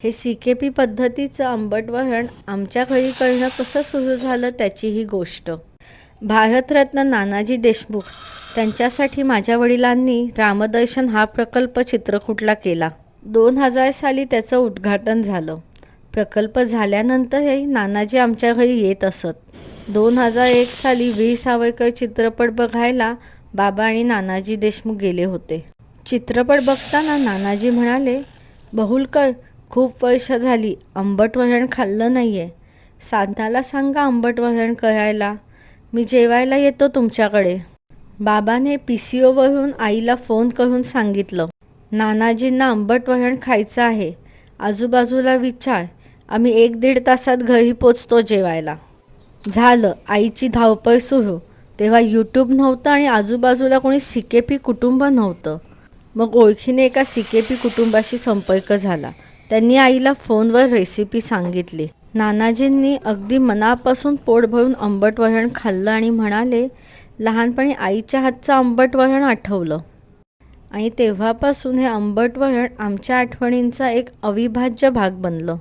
हे CKP पद्धतीचं आंबट वरण आमच्या घरी करणं कसं सुरू झालं त्याची ही गोष्ट. भारतरत्न नानाजी देशमुख त्यांच्यासाठी माझ्या वडिलांनी रामदर्शन हा प्रकल्प चित्रकूटला केला. 2000 साली त्याचं उद्घाटन झालं. प्रकल्प झाल्यानंतरही नानाजी आमच्या घरी येत असत. 2001 साली वीर सावरकर चित्रपट बघायला बाबा आणि नानाजी देशमुख गेले होते. चित्रपट बघताना नानाजी म्हणाले, "बहुलकर, खूप वर्ष झाली आंबट वरण खाल्लं नाहीये. साधनाला सांगा आंबट वरण करायला. मी जेवायला येतो तुमच्याकडे." बाबाने PCOवरून आईला फोन करून सांगितलं, "नानाजींना आंबट वरण खायचं आहे. आजूबाजूला विचार. आम्ही 1-1.5 तासात घरी पोचतो जेवायला." झालं आईची धावपळ सुरू. तेव्हा YouTube नव्हतं आणि आजूबाजूला कोणी CKP कुटुंब नव्हतं. मग ओळखीने एका CKP कुटुंबाशी संपर्क झाला. त्यांनी आईला फोनवर रेसिपी सांगितली. नानाजींनी अगदी मनापासून पोट भरून आंबट वरण खाल्लं आणि म्हणाले, "लहानपणी आईच्या हातचं आंबट वरण आठवलं." आणि तेव्हापासून हे आंबट वरण आमच्या आठवणींचा एक अविभाज्य भाग बनलं.